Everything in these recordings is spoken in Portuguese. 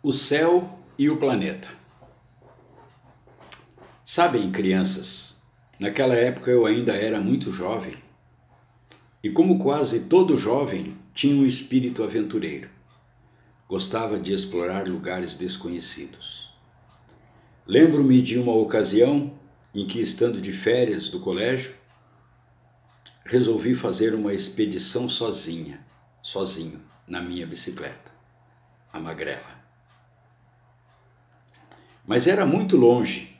O céu e o planeta. Sabem, crianças, naquela época eu ainda era muito jovem e, como quase todo jovem, tinha um espírito aventureiro. Gostava de explorar lugares desconhecidos. Lembro-me de uma ocasião em que, estando de férias do colégio, resolvi fazer uma expedição sozinho, na minha bicicleta, a Magrela. Mas era muito longe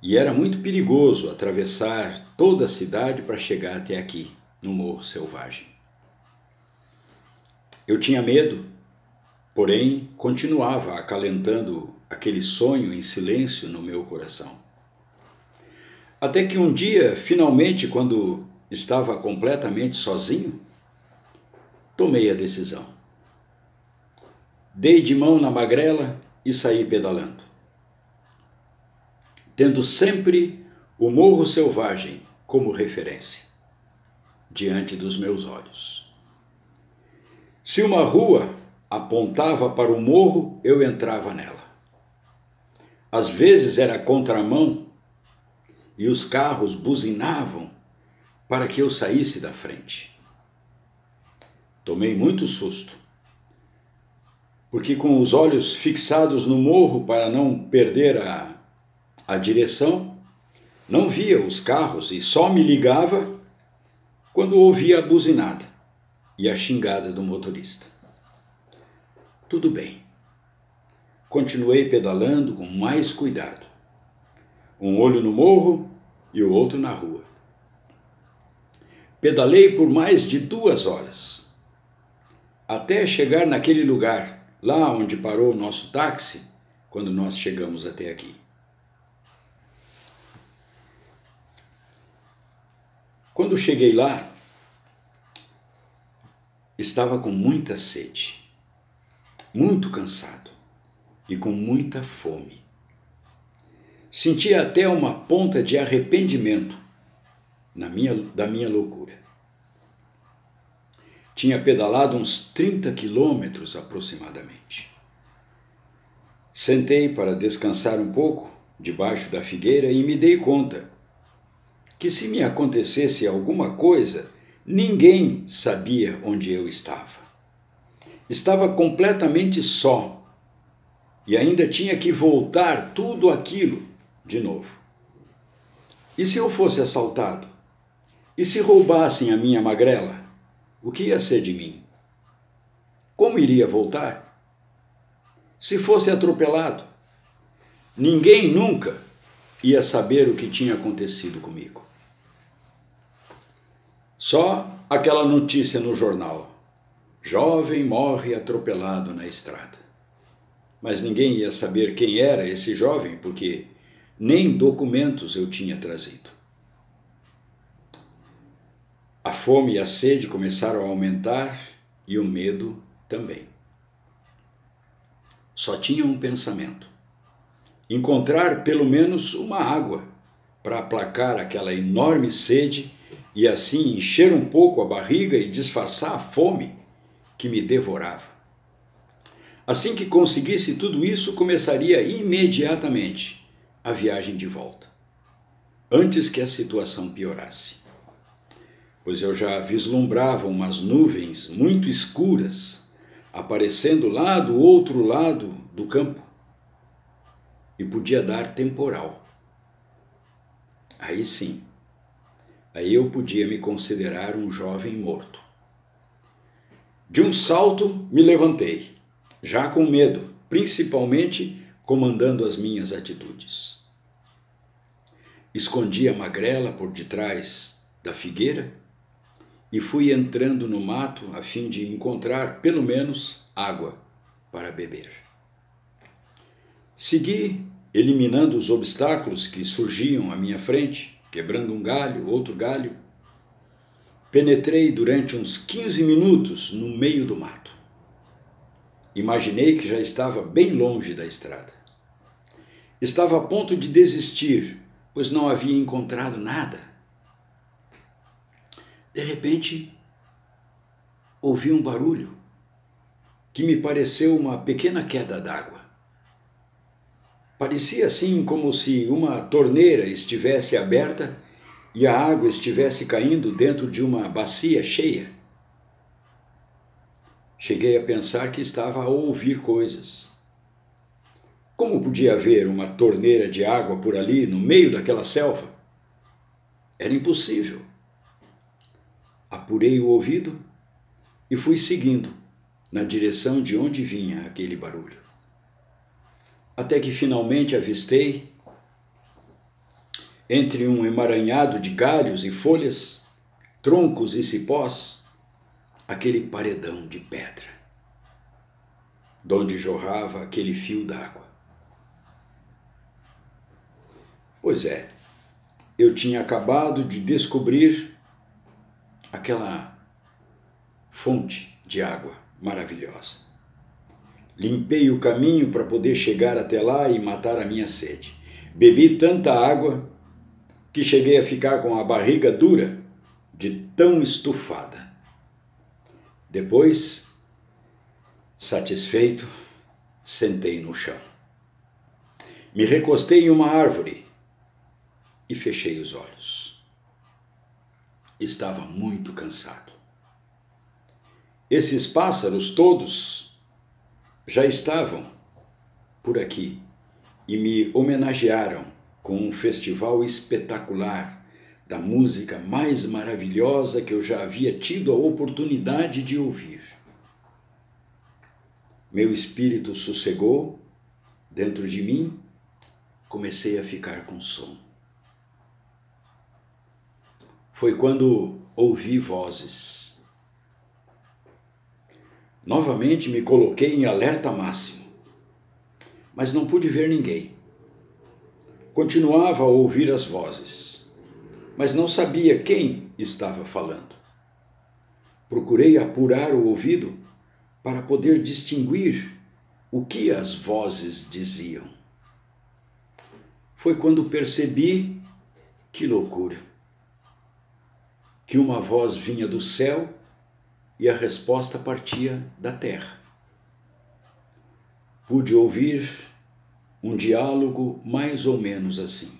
e era muito perigoso atravessar toda a cidade para chegar até aqui, no Morro Selvagem. Eu tinha medo, porém continuava acalentando aquele sonho em silêncio no meu coração. Até que um dia, finalmente, quando estava completamente sozinho, tomei a decisão. Dei de mão na Magrela e saí pedalando, tendo sempre o Morro Selvagem como referência, diante dos meus olhos. Se uma rua apontava para o morro, eu entrava nela. Às vezes era contramão e os carros buzinavam para que eu saísse da frente. Tomei muito susto, porque com os olhos fixados no morro para não perder a direção, não via os carros e só me ligava quando ouvia a buzinada e a xingada do motorista. Tudo bem. Continuei pedalando com mais cuidado. Um olho no morro e o outro na rua. Pedalei por mais de 2 horas, até chegar naquele lugar, lá onde parou o nosso táxi, quando nós chegamos até aqui. Quando cheguei lá, estava com muita sede, muito cansado e com muita fome. Sentia até uma ponta de arrependimento da minha loucura. Tinha pedalado uns 30 quilômetros aproximadamente. Sentei para descansar um pouco debaixo da figueira e me dei conta que, se me acontecesse alguma coisa, ninguém sabia onde eu estava. Estava completamente só e ainda tinha que voltar tudo aquilo de novo. E se eu fosse assaltado? E se roubassem a minha Magrela? O que ia ser de mim? Como iria voltar? Se fosse atropelado? Ninguém nunca ia saber o que tinha acontecido comigo. Só aquela notícia no jornal: jovem morre atropelado na estrada. Mas ninguém ia saber quem era esse jovem, porque nem documentos eu tinha trazido. A fome e a sede começaram a aumentar e o medo também. Só tinha um pensamento: encontrar pelo menos uma água para aplacar aquela enorme sede e assim encher um pouco a barriga e disfarçar a fome que me devorava. Assim que conseguisse tudo isso, começaria imediatamente a viagem de volta, antes que a situação piorasse, pois eu já vislumbrava umas nuvens muito escuras aparecendo lá do outro lado do campo e podia dar temporal. Aí sim, aí eu podia me considerar um jovem morto. De um salto me levantei, já com medo, principalmente comandando as minhas atitudes. Escondi a Magrela por detrás da figueira e fui entrando no mato a fim de encontrar pelo menos água para beber. Segui eliminando os obstáculos que surgiam à minha frente, quebrando um galho, outro galho. Penetrei durante uns 15 minutos no meio do mato. Imaginei que já estava bem longe da estrada. Estava a ponto de desistir, pois não havia encontrado nada. De repente, ouvi um barulho. que me pareceu uma pequena queda d'água. Parecia assim como se uma torneira estivesse aberta e a água estivesse caindo dentro de uma bacia cheia. Cheguei a pensar que estava a ouvir coisas. Como podia haver uma torneira de água por ali, no meio daquela selva? Era impossível. Apurei o ouvido e fui seguindo na direção de onde vinha aquele barulho. Até que finalmente avistei, entre um emaranhado de galhos e folhas, troncos e cipós, aquele paredão de pedra, de onde jorrava aquele fio d'água. Pois é, eu tinha acabado de descobrir aquela fonte de água maravilhosa. Limpei o caminho para poder chegar até lá e matar a minha sede. Bebi tanta água que cheguei a ficar com a barriga dura de tão estufada. Depois, satisfeito, sentei no chão. Me recostei em uma árvore e fechei os olhos. Estava muito cansado. Esses pássaros todos já estavam por aqui e me homenagearam com um festival espetacular da música mais maravilhosa que eu já havia tido a oportunidade de ouvir. Meu espírito sossegou dentro de mim, comecei a ficar com sono. Foi quando ouvi vozes. Novamente me coloquei em alerta máximo, mas não pude ver ninguém. Continuava a ouvir as vozes, mas não sabia quem estava falando. Procurei apurar o ouvido para poder distinguir o que as vozes diziam. Foi quando percebi, que loucura, que uma voz vinha do céu e a resposta partia da terra. Pude ouvir um diálogo mais ou menos assim: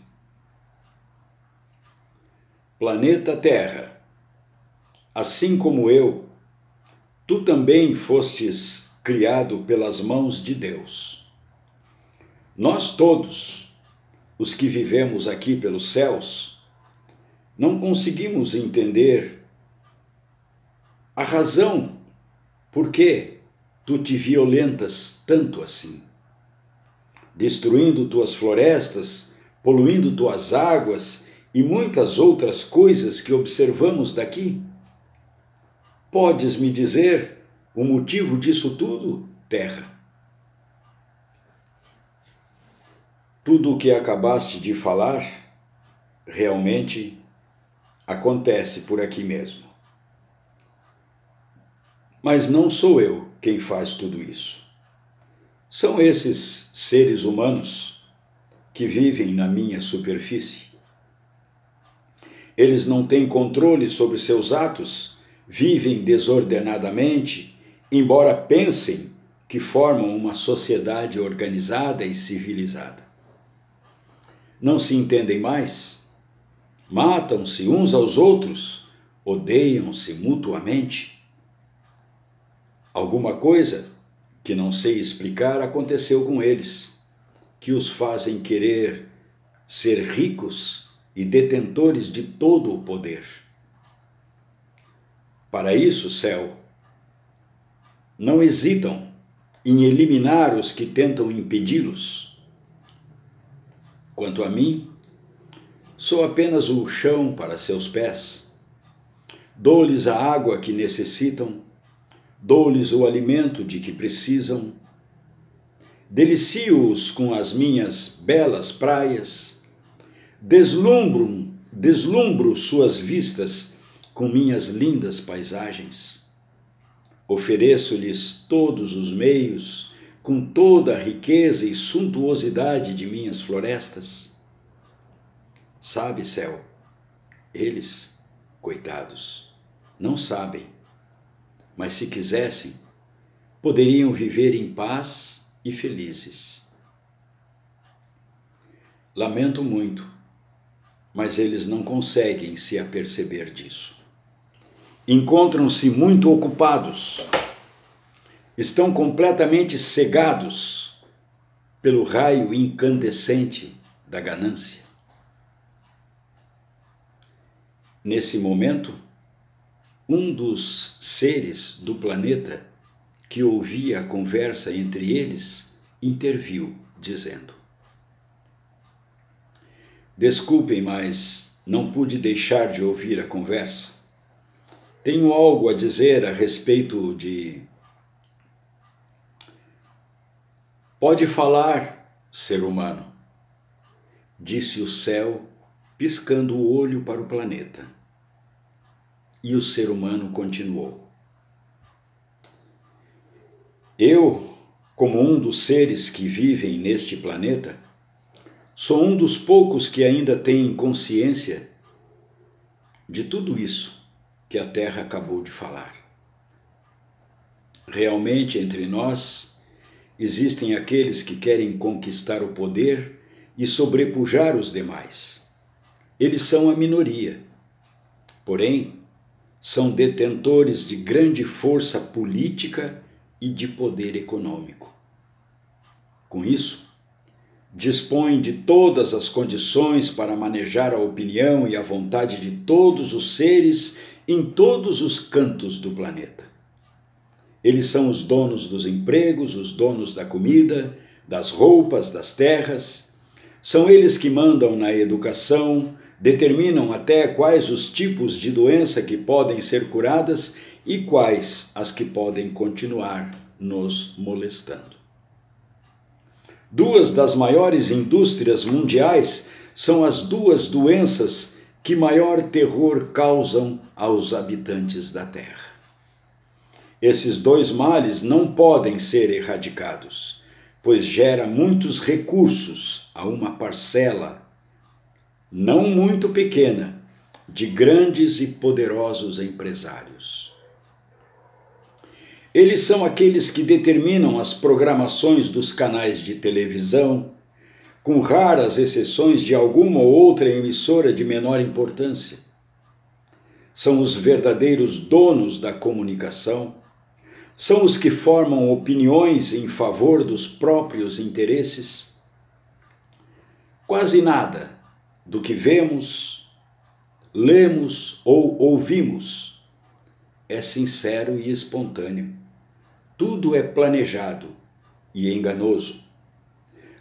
Planeta Terra, assim como eu, tu também fostes criado pelas mãos de Deus. Nós todos, os que vivemos aqui pelos céus, não conseguimos entender a razão por que tu te violentas tanto assim, destruindo tuas florestas, poluindo tuas águas e muitas outras coisas que observamos daqui. Podes me dizer o motivo disso tudo, Terra? Tudo o que acabaste de falar realmente acontece por aqui mesmo. Mas não sou eu quem faz tudo isso. São esses seres humanos que vivem na minha superfície. Eles não têm controle sobre seus atos, vivem desordenadamente, embora pensem que formam uma sociedade organizada e civilizada. Não se entendem mais, matam-se uns aos outros, odeiam-se mutuamente. Alguma coisa que não sei explicar aconteceu com eles, que os fazem querer ser ricos e detentores de todo o poder. Para isso, céu, não hesitam em eliminar os que tentam impedi-los. Quanto a mim, sou apenas o chão para seus pés. Dou-lhes a água que necessitam, dou-lhes o alimento de que precisam, delicio-os com as minhas belas praias, deslumbro suas vistas com minhas lindas paisagens, ofereço-lhes todos os meios, com toda a riqueza e suntuosidade de minhas florestas. Sabe, céu, eles, coitados, não sabem, mas se quisessem, poderiam viver em paz e felizes. Lamento muito, mas eles não conseguem se aperceber disso. Encontram-se muito ocupados, estão completamente cegados pelo raio incandescente da ganância. Nesse momento, um dos seres do planeta que ouvia a conversa entre eles interviu, dizendo: desculpem, mas não pude deixar de ouvir a conversa. Tenho algo a dizer a respeito de... Pode falar, ser humano, disse o céu, piscando o olho para o planeta. E o ser humano continuou: eu, como um dos seres que vivem neste planeta, sou um dos poucos que ainda têm consciência de tudo isso que a Terra acabou de falar. Realmente, entre nós, existem aqueles que querem conquistar o poder e sobrepujar os demais. Eles são a minoria, porém, são detentores de grande força política e de poder econômico. Com isso, dispõem de todas as condições para manejar a opinião e a vontade de todos os seres em todos os cantos do planeta. Eles são os donos dos empregos, os donos da comida, das roupas, das terras. São eles que mandam na educação, determinam até quais os tipos de doença que podem ser curadas e quais as que podem continuar nos molestando. Duas das maiores indústrias mundiais são as duas doenças que maior terror causam aos habitantes da Terra. Esses dois males não podem ser erradicados, pois gera muitos recursos a uma parcela, não muito pequena, de grandes e poderosos empresários. Eles são aqueles que determinam as programações dos canais de televisão, com raras exceções de alguma ou outra emissora de menor importância. São os verdadeiros donos da comunicação, são os que formam opiniões em favor dos próprios interesses. Quase nada do que vemos, lemos ou ouvimos é sincero e espontâneo. Tudo é planejado e enganoso.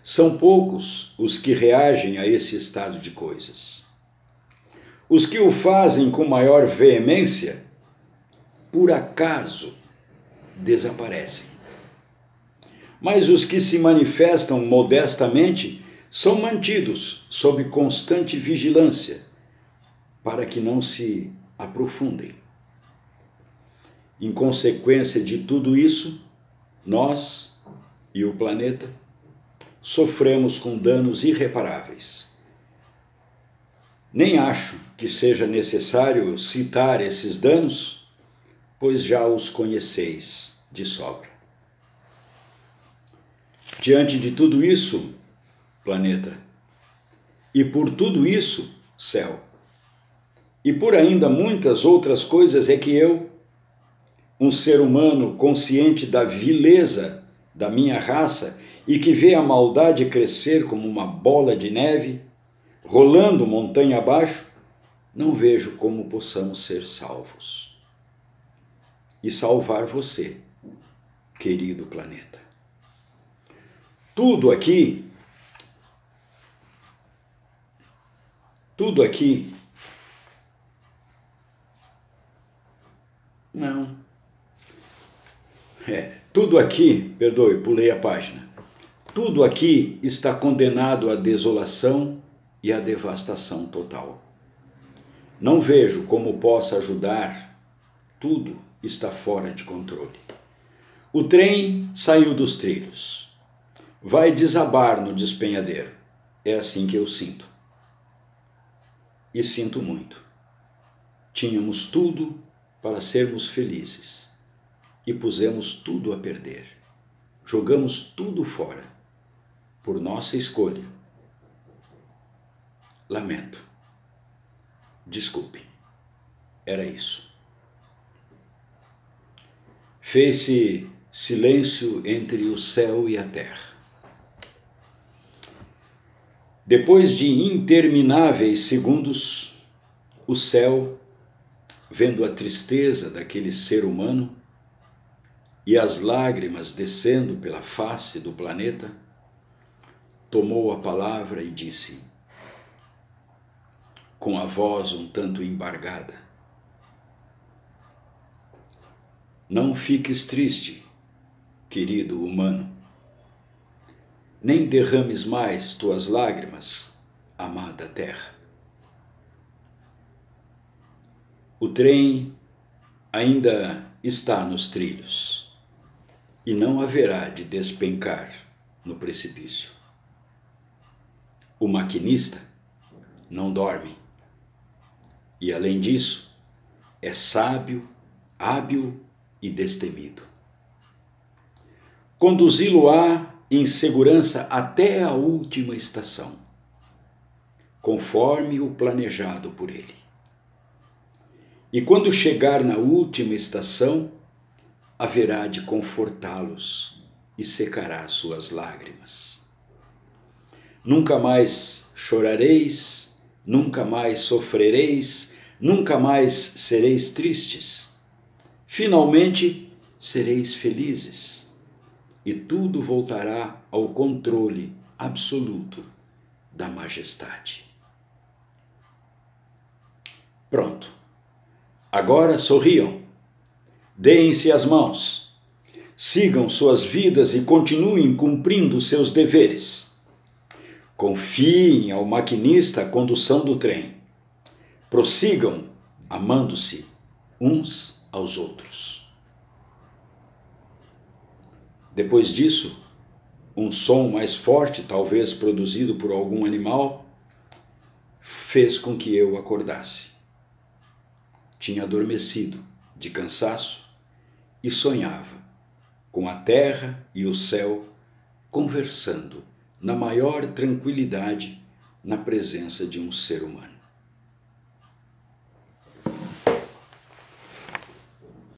São poucos os que reagem a esse estado de coisas. Os que o fazem com maior veemência, por acaso, desaparecem. Mas os que se manifestam modestamente são mantidos sob constante vigilância, para que não se aprofundem. Em consequência de tudo isso, nós e o planeta sofremos com danos irreparáveis. Nem acho que seja necessário citar esses danos, pois já os conheceis de sobra. Diante de tudo isso, planeta, e por tudo isso, céu, e por ainda muitas outras coisas é que eu, um ser humano consciente da vileza da minha raça e que vê a maldade crescer como uma bola de neve, rolando montanha abaixo, não vejo como possamos ser salvos. E salvar você, querido planeta. Tudo aqui perdoe, pulei a página. Tudo aqui está condenado à desolação e à devastação total. Não vejo como possa ajudar, tudo está fora de controle. O trem saiu dos trilhos. Vai desabar no despenhadeiro. É assim que eu sinto. E sinto muito. Tínhamos tudo para sermos felizes. e pusemos tudo a perder. Jogamos tudo fora, por nossa escolha. Lamento. Desculpe. Era isso. Fez-se silêncio entre o céu e a terra. Depois de intermináveis segundos, o céu, vendo a tristeza daquele ser humano e as lágrimas descendo pela face do planeta, tomou a palavra e disse, com a voz um tanto embargada: não fiques triste, querido humano. Nem derrames mais tuas lágrimas, amada terra. O trem ainda está nos trilhos e não haverá de despencar no precipício. O maquinista não dorme e, além disso, é sábio, hábil e destemido. Conduzi-lo-á em segurança até a última estação, conforme o planejado por ele. E quando chegar na última estação, haverá de confortá-los e secará suas lágrimas. Nunca mais chorareis, nunca mais sofrereis, nunca mais sereis tristes. Finalmente, sereis felizes. E tudo voltará ao controle absoluto da majestade. Pronto. Agora sorriam, deem-se as mãos, sigam suas vidas e continuem cumprindo seus deveres. Confiem ao maquinista a condução do trem. Prossigam amando-se uns aos outros. Depois disso, um som mais forte, talvez produzido por algum animal, fez com que eu acordasse. Tinha adormecido de cansaço e sonhava com a terra e o céu conversando na maior tranquilidade na presença de um ser humano.